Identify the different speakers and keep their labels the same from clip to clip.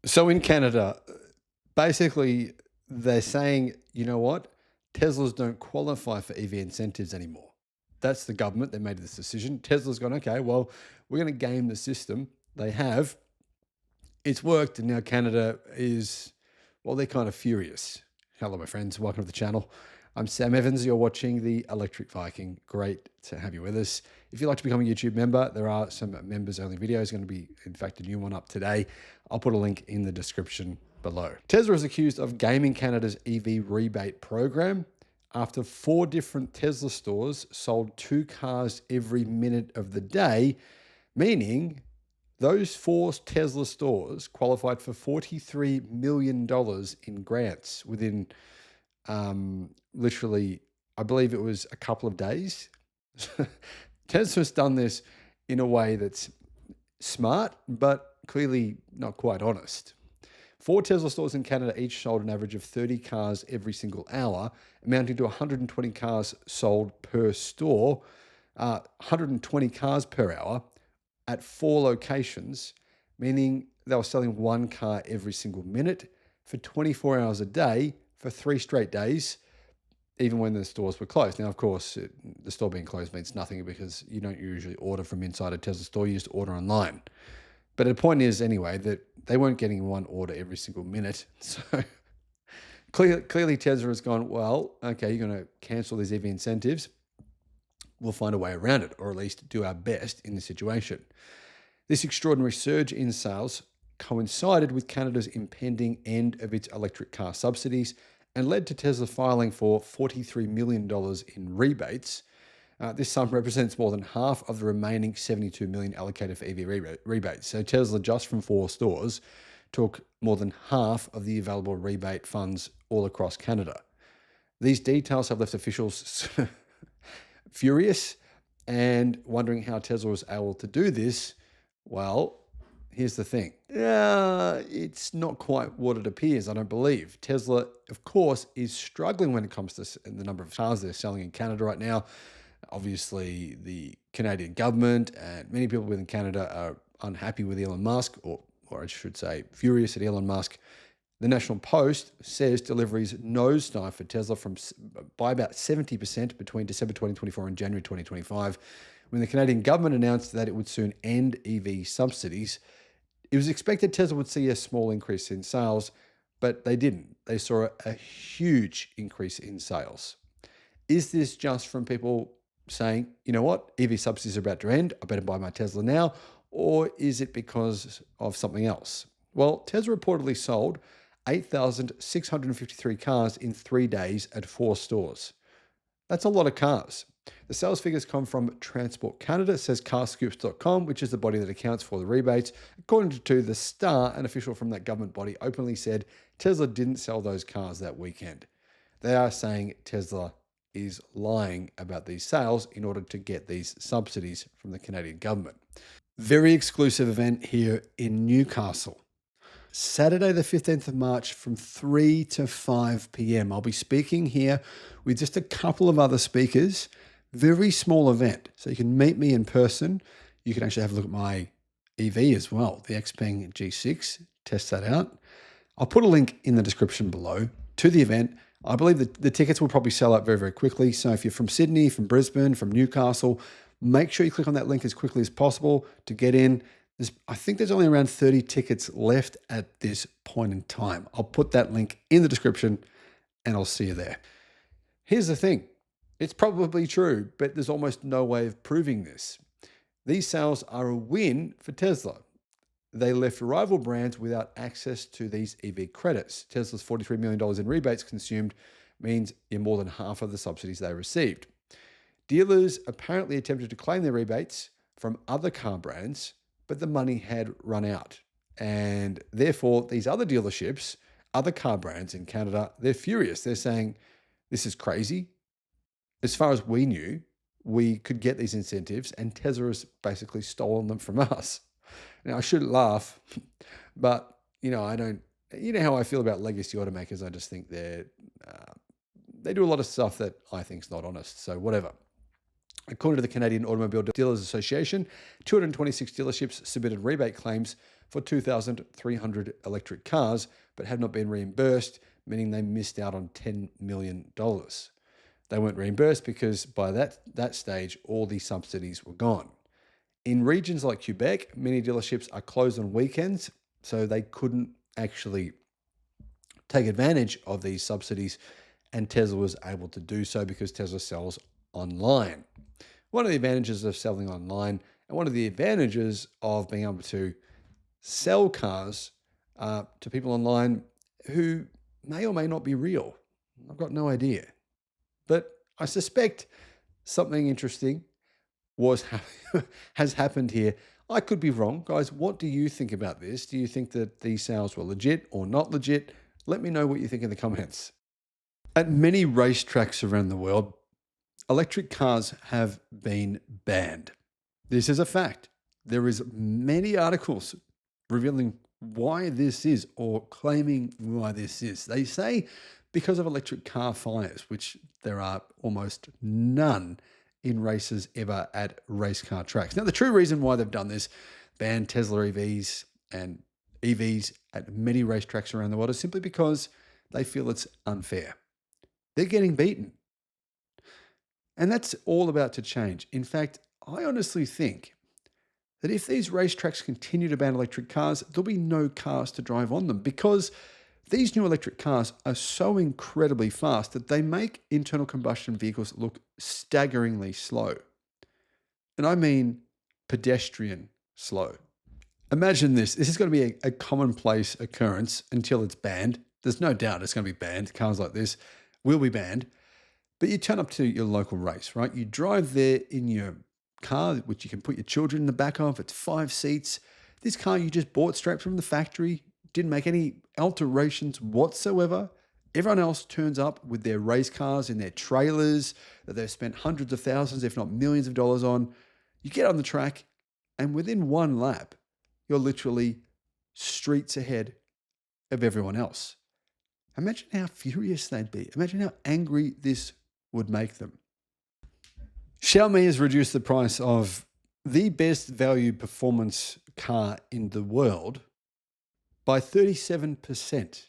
Speaker 1: So in Canada, basically, they're saying, you know what? Teslas don't qualify for EV incentives anymore. That's the government. They made this decision. Tesla's gone, okay, well, we're going to game the system. They have. It's worked. And now Canada is, well, they're kind of furious. Hello, my friends. Welcome to the channel. I'm Sam Evans. You're watching the Electric Viking. Great to have you with us. If you'd like to become a YouTube member, there are some members-only videos going to be, in fact, a new one up today. I'll put a link in the description below. Tesla is accused of gaming Canada's EV rebate program after 4 different Tesla stores sold 2 cars every minute of the day, meaning those 4 Tesla stores qualified for $43 million in grants within literally, I believe it was a couple of days. Tesla's done this in a way that's smart, but clearly not quite honest. 4 Tesla stores in Canada each sold an average of 30 cars every single hour, amounting to 120 cars sold per store, 120 cars per hour at 4 locations, meaning they were selling 1 car every single minute for 24 hours a day for 3 straight days, even when the stores were closed. Now, of course, the store being closed means nothing because you don't usually order from inside a Tesla store. You just order online. But the point is, anyway, that they weren't getting 1 order every single minute. So clearly Tesla has gone, well, okay, you're going to cancel these EV incentives. We'll find a way around it, or at least do our best in this situation. This extraordinary surge in sales coincided with Canada's impending end of its electric car subsidies and led to Tesla filing for $43 million in rebates. This sum represents more than half of the remaining $72 million allocated for EV rebates. So Tesla, just from 4 stores, took more than half of the available rebate funds all across Canada. These details have left officials furious and wondering how Tesla was able to do this. Well, here's the thing. It's not quite what it appears, I don't believe. Tesla, of course, is struggling when it comes to the number of cars they're selling in Canada right now. Obviously, the Canadian government and many people within Canada are unhappy with Elon Musk, or I should say furious at Elon Musk. The National Post says deliveries nosedive for Tesla by about 70% between December 2024 and January 2025, when the Canadian government announced that it would soon end EV subsidies. It was expected Tesla would see a small increase in sales, but they didn't. They saw a huge increase in sales. Is this just from people saying, you know what, EV subsidies are about to end, I better buy my Tesla now, or is it because of something else? Well, Tesla reportedly sold 8,653 cars in 3 days at 4 stores. That's a lot of cars. The sales figures come from Transport Canada, says carscoops.com, which is the body that accounts for the rebates. According to The Star, an official from that government body openly said Tesla didn't sell those cars that weekend. They are saying Tesla is lying about these sales in order to get these subsidies from the Canadian government. Very exclusive event here in Newcastle. Saturday, the 15th of March from 3 to 5 p.m. I'll be speaking here with just a couple of other speakers. Very small event. So you can meet me in person. You can actually have a look at my EV as well, the Xpeng G6. Test that out. I'll put a link in the description below to the event. I believe that the tickets will probably sell out very, very quickly. So if you're from Sydney, from Brisbane, from Newcastle, make sure you click on that link as quickly as possible to get in. I think there's only around 30 tickets left at this point in time. I'll put that link in the description and I'll see you there. Here's the thing. It's probably true, but there's almost no way of proving this. These sales are a win for Tesla. They left rival brands without access to these EV credits. Tesla's $43 million in rebates consumed means you're more than half of the subsidies they received. Dealers apparently attempted to claim their rebates from other car brands, but the money had run out. And therefore, these other dealerships, other car brands in Canada, they're furious. They're saying, this is crazy. As far as we knew, we could get these incentives and Tesla has basically stolen them from us. Now, I shouldn't laugh, but, you know how I feel about legacy automakers. I just think they do a lot of stuff that I think is not honest. So whatever. According to the Canadian Automobile Dealers Association, 226 dealerships submitted rebate claims for 2,300 electric cars, but have not been reimbursed, meaning they missed out on $10 million. They weren't reimbursed because by that stage, all the subsidies were gone. In regions like Quebec, many dealerships are closed on weekends, so they couldn't actually take advantage of these subsidies, and Tesla was able to do so because Tesla sells online. One of the advantages of selling online, and one of the advantages of being able to sell cars to people online who may or may not be real. I've got no idea. But I suspect something interesting has happened here. I could be wrong. Guys, what do you think about this? Do you think that these sales were legit or not legit? Let me know what you think in the comments. At many racetracks around the world, electric cars have been banned. This is a fact. There is many articles revealing why this is or claiming why this is. They say because of electric car fires, which there are almost none in races ever at race car tracks. Now, the true reason why they've done this, banned Tesla EVs and EVs at many racetracks around the world, is simply because they feel it's unfair. They're getting beaten. And that's all about to change. In fact, I honestly think that if these racetracks continue to ban electric cars, there'll be no cars to drive on them because these new electric cars are so incredibly fast that they make internal combustion vehicles look staggeringly slow. And I mean pedestrian slow. Imagine this. This is going to be a commonplace occurrence until it's banned. There's no doubt it's going to be banned. Cars like this will be banned. But you turn up to your local race, right? You drive there in your car, which you can put your children in the back of. It's 5 seats. This car you just bought straight from the factory, didn't make any alterations whatsoever. Everyone else turns up with their race cars in their trailers that they've spent hundreds of thousands, if not millions of dollars on. You get on the track, and within one lap, you're literally streets ahead of everyone else. Imagine how furious they'd be. Imagine how angry this would make them. Xiaomi has reduced the price of the best value performance car in the world by 37%.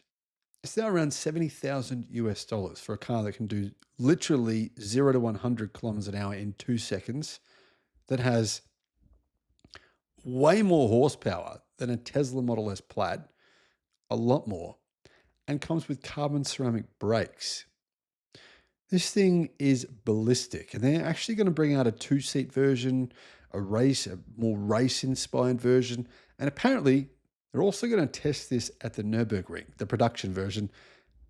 Speaker 1: It's now around $70,000 for a car that can do literally 0 to 100 kilometers an hour in 2 seconds, that has way more horsepower than a Tesla Model S Plaid, a lot more, and comes with carbon ceramic brakes. This thing is ballistic, and they're actually going to bring out a 2-seat version, a more race-inspired version, and apparently they're also going to test this at the Nürburgring, the production version,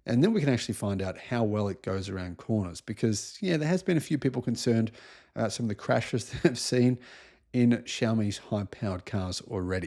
Speaker 1: and then we can actually find out how well it goes around corners because, yeah, there has been a few people concerned about some of the crashes that I've seen in Xiaomi's high-powered cars already.